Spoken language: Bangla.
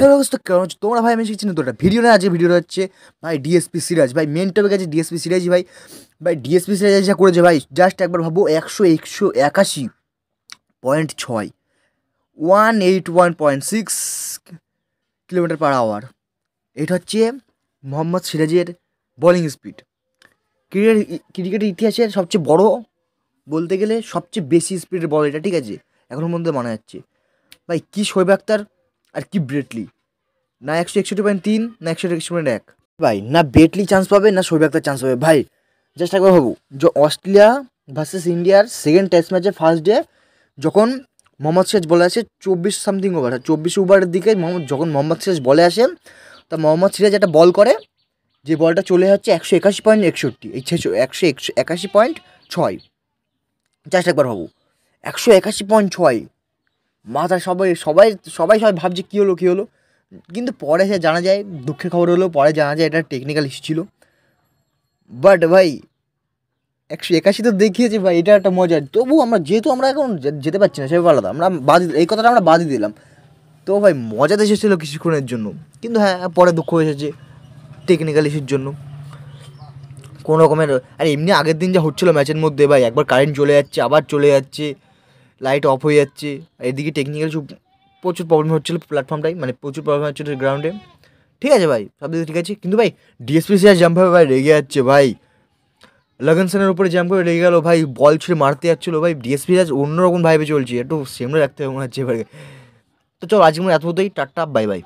হ্যালো দোস্ত, কেমন আছো তোমরা? ভাই আমি শিখছি না তো একটা ভিডিও না, আজকে ভিডিওটা হচ্ছে ভাই ডিএসপি সিরাজ। ভাই মেন টপিক আছে ডিএসপি সিরাজ। ভাই ভাই ডিএসপি সিরাজ যা করেছে ভাই, জাস্ট একবার ভাবো, 181.6 181.6 কিলোমিটার পার আওয়ার। এটা হচ্ছে মোহাম্মদ সিরাজের বোলিং স্পিড। ক্রিকেটের ইতিহাসের সবচেয়ে বড়, বলতে গেলে সবচেয়ে বেশি স্পিডের বল এটা, ঠিক আছে? এখনো পর্যন্ত মানা যাচ্ছে। ভাই কি শোয়েব আখতার আর কি ব্রেটলি, না 161.3 না 161.1। ভাই না ব্রেটলি চান্স পাবে না শোয়েব আখতার চান্স পাবে। ভাই জাস্ট একবার ভাবু, যে অস্ট্রেলিয়া ভার্সেস ইন্ডিয়ার সেকেন্ড টেস্ট ম্যাচে ফার্স্ট ডে যখন মোহাম্মদ সিরাজ বলে আসে 24 সামথিং ওভার, 24 ওভারের দিকে যখন মোহাম্মদ সিরাজ বলে আসেন, তা মোহাম্মদ সিরাজ একটা বল করে, যে বলটা চলে যাচ্ছে 181.61, এই 181.6। জাস্ট একবার ভাবু, 181.6 মাথায় সবাই সবাই সবাই সবাই ভাবছে কী হলো কী হলো, কিন্তু পরে সে জানা যায়, দুঃখের খবর হলো পরে জানা যায় এটা টেকনিক্যাল ইস্যু ছিল। বাট ভাই 181 তো দেখিয়েছে ভাই, এটা একটা মজা। তবু আমরা যেহেতু আমরা এখন যেতে পারছি না, সেভাবে আলাদা আমরা এই কথাটা আমরা বাদই দিলাম। তো ভাই মজা তো এসেছিলো কিছুক্ষণের জন্য, কিন্তু হ্যাঁ পরে দুঃখ এসেছে টেকনিক্যাল ইস্যুর জন্য কোনো রকমের। আর এমনি আগের দিন যা হচ্ছিলো ম্যাচের মধ্যে ভাই, একবার কারেন্ট চলে যাচ্ছে আবার চলে যাচ্ছে, লাইট অফ হয়ে যাচ্ছে, এদিকে টেকনিক্যাল প্রচুর প্রবলেম হচ্ছিলো প্ল্যাটফর্মটাই, মানে প্রচুর প্রবলেম হচ্ছিলো গ্রাউন্ডে। ঠিক আছে ভাই, সব দিকে ঠিক আছে, কিন্তু ভাই ডিএসপি সিরাজ জাম্প হবে ভাই, রেগে যাচ্ছে ভাই, লগনসনের উপরে জাম্প করে রেগে গেল ভাই, বল ছুঁড়ে মারতে যাচ্ছিলো ভাই। ডিএসপি সিরাজ অন্যরকম ভাবে চলছে, একটু সামনে রাখতে হবে মনে হচ্ছে এবারে। তো চল আজকে এত মতোই, টাটা, বাই বাই।